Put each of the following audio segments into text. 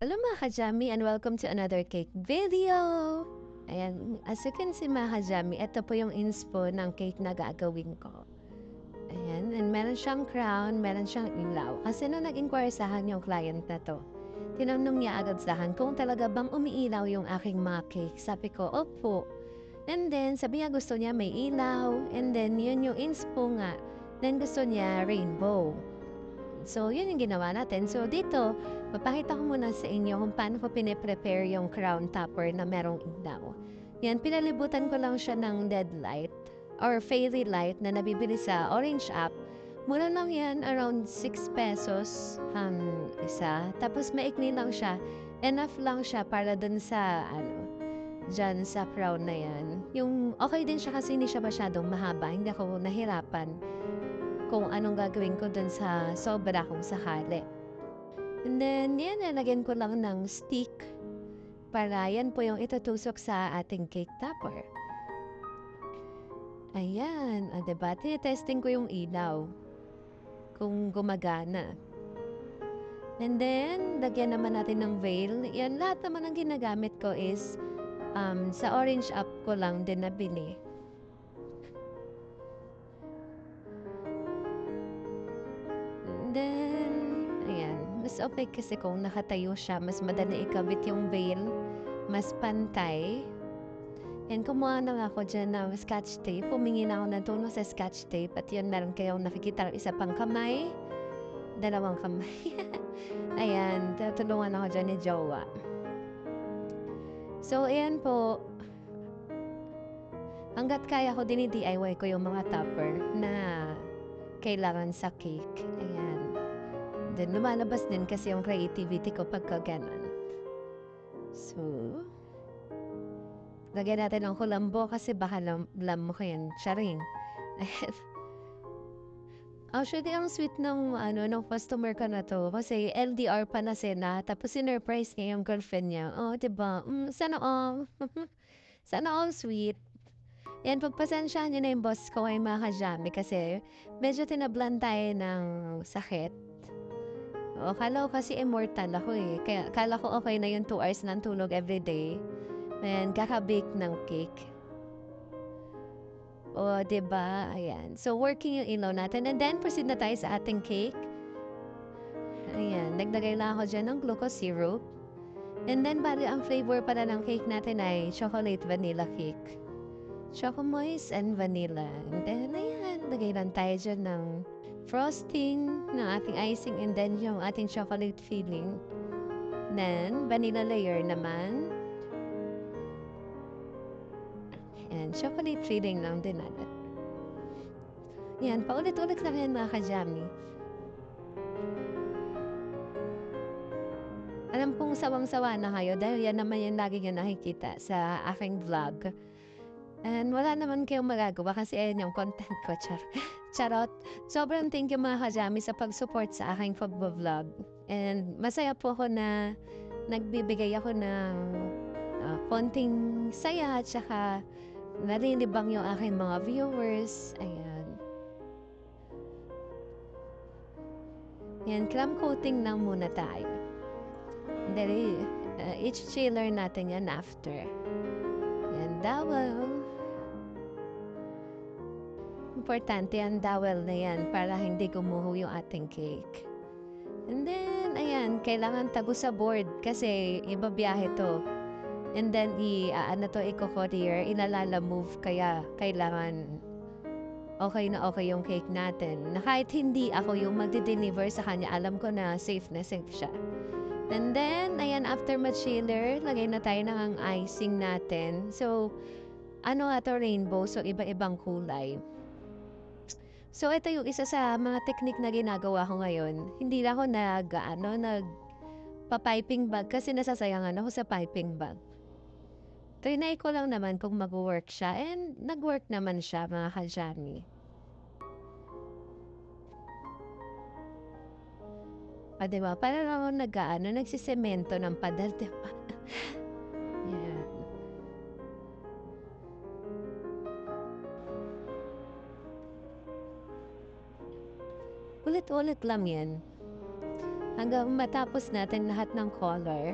Hello mga kajami and welcome to another cake video! Ayan, as you can see mga kajami, ito po yung inspo ng cake na gagawin ko. Ayan, and meron siyang crown, meron siyang ilaw. Kasi nung nag-inquire sa akin yung client na to, tinanong niya agad sa akin kung talaga bang umiilaw yung aking mga cake. Sabi ko, opo. And then, sabi niya gusto niya may ilaw. And then, yun yung inspo nga. Then gusto niya rainbow. So, yun yung ginawa natin. So, dito, papakita ko muna sa inyo kung paano ko pine-prepare yung crown topper na merong ilaw. Yan, pinalibutan ko lang siya ng dead light or fairy light na nabibili sa Orange app. Mura lang yan, around 6 pesos isa. Tapos maikli lang siya. Enough lang siya para dun sa, dyan sa crown na yan. Yung okay din siya kasi hindi siya masyadong mahaba. Hindi ako nahirapan kung anong gagawin ko dun sa sobra kung sakali. And then, yan, nalagyan ko lang ng stick para yan po yung itutusok sa ating cake topper. Ayan, diba? Testing ko yung ilaw kung gumagana. And then, lagyan naman natin ng veil. Yan, lahat naman ang ginagamit ko is sa Orange app ko lang din nabili. And then, ayan, mas okay kasi kung nakatayo siya, mas madali ikabit yung veil, mas pantay. And kumuha na nga ako dyan ng scotch tape. Humingi na ako ng tulong sa scotch tape. At yun, meron kayong nakikita isa pang kamay. Dalawang kamay. Ayan, tutulungan ako dyan ni Jowa. So, ayan po. Hanggat kaya ko, dini-DIY ko yung mga topper na kailangan sa cake. Ayan. Then, lumalabas din kasi yung creativity ko pagka ganun. So, lagyan natin ng kulambo kasi baka lam mo yan. Charing. Actually, ang sweet ng customer ko na to. Kasi LDR pa na sila. Tapos sinurprise niya yung girlfriend niya. Oh, diba? Sana all. Sana all sweet. Yan, pagpasensyahan niyo na yung boss ko ay mga kajami kasi medyo tinablan tayo ng sakit. O, kala ko kasi immortal ako eh. Kaya kala ko okay na yung 2 hours ng tulog everyday. And kaka-bake ng cake. O, diba? Ayan. So, working yung ilaw natin. And then, proceed na tayo sa ating cake. Ayan. Naglagay lang ako dyan ng glucose syrup. And then, bali ang flavor pala ng cake natin ay chocolate vanilla cake. Choco moist and vanilla. And then, ayan. Lagay lang tayo dyan ng frosting ng ating icing and then yung ating chocolate filling. Then, vanilla layer naman. And chocolate filling lang din natin. Yan, paulit-ulit lang yan mga kajami. Alam kong sawang-sawa na kayo dahil yan naman yung lagi nyo nakikita sa aking vlog. And wala naman kayong magagawa kasi ayan yung content ko, charot. Sobrang thank you mga kajami sa pag-support sa aking pag-vlog. And masaya po ako na nagbibigay ako ng konting saya at saka nalilibang yung aking mga viewers. Ayan. Yan, crumb coating lang muna tayo. Dali, each chiller natin yan after. Yan, dowel. Importante ang dowel na yan para hindi gumuho yung ating cake. And then, ayan, kailangan tago sa board kasi ibabiyahe to. And then, i-courier, move kaya kailangan okay na okay yung cake natin. Na kahit hindi ako yung magde-deliver sa kanya, alam ko na safe siya. And then, ayan, after ma-chiller, lagay na tayo ng icing natin. So, ito rainbow, so iba-ibang kulay. So, ito yung isa sa mga technique na ginagawa ko ngayon. Hindi na ako nagpa-piping bag kasi nasasayangan ako sa piping bag. Trinay ko lang naman kung mag-work siya and nag-work naman siya mga kajami. Diba? Parang ako nagsisemento ng pader, diba? Yan. Ulit-ulit lang yan. hanggang matapos natin lahat ng color.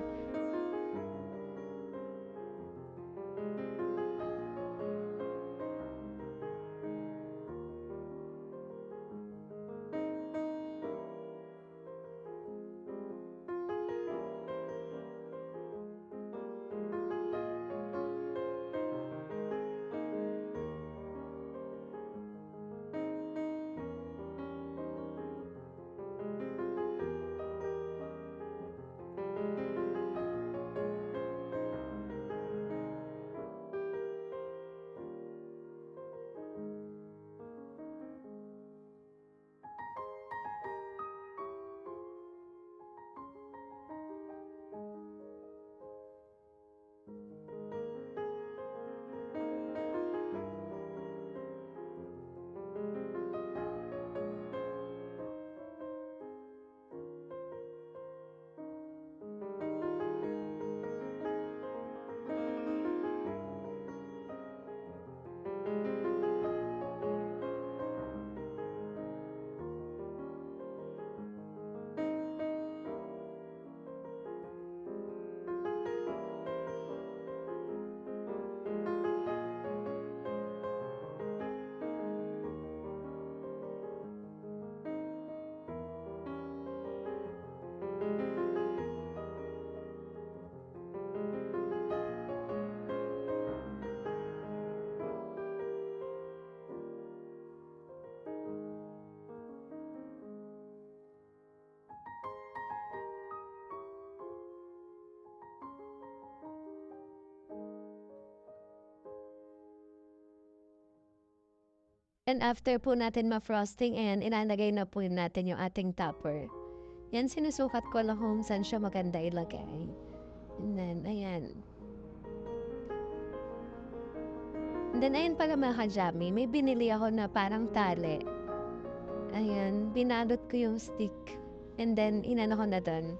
And after po natin ma-frosting and ilalagay na po natin yung ating topper. Yan, sinusukat ko lang kung saan siya maganda ilagay. And then, ayan. And then, ayan pala mga kajami, may binili ako na parang tali. Ayan, binalot ko yung stick. And then, inano ko na doon.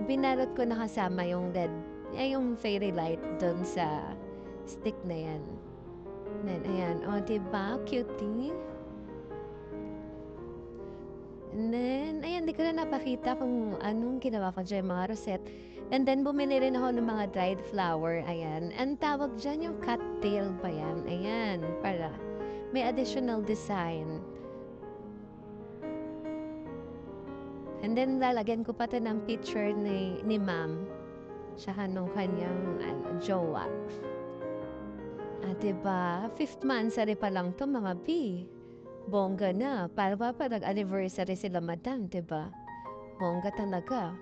Binalot ko na kasama yung LED, yung fairy light doon sa stick na yan. Then, ayan. O, diba? Cutie. And then, ayan, di ko na napakita kung anong ginawa ko dyan, mga rosette. And then, bumili rin ako ng mga dried flower. Ayan. Ang tawag dyan yung cattail ba yan? Ayan. Para may additional design. And then, lalagyan ko pa ito ng picture ni ma'am. Tsaka nung kanyang jowa. Ah, diba? 5th monthsary pa lang to mga B. Bongga na. Para pa nag-anniversary sila madam, diba? Bongga talaga.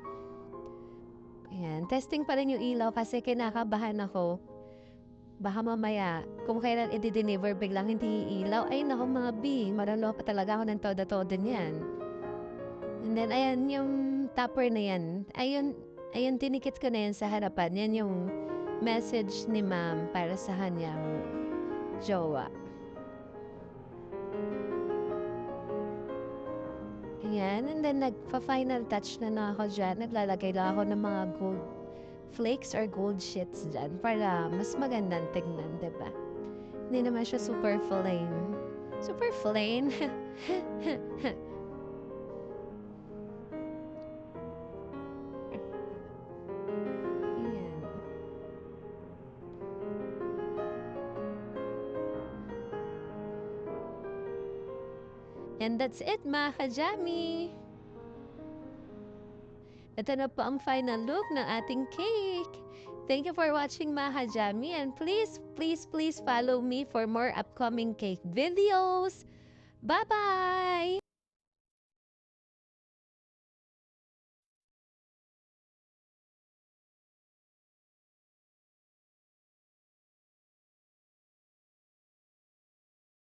Ayan. Testing pa rin yung ilaw kasi kinakabahan ako. Baka mamaya, kung kailan i-deliver biglang hindi ilaw, ay naku mga B, maralo pa talaga ako ng todo-todo niyan. And then, ayan, yung topper na yan. Ayun, tinikit ko na yan sa harapan. Yan yung message ni ma'am para sa kanyang jowa. Ayan, and then nagpa-final touch na ako dyan. Naglalagay lang ako ng mga gold flakes or gold sheets dyan para mas magandang tignan, diba? Hindi naman siya super plain. Super plain? Ayan. And that's it, mga kajami! Ito na po ang final look ng ating cake. Thank you for watching, mga kajami, and please, please, please follow me for more upcoming cake videos. Bye-bye!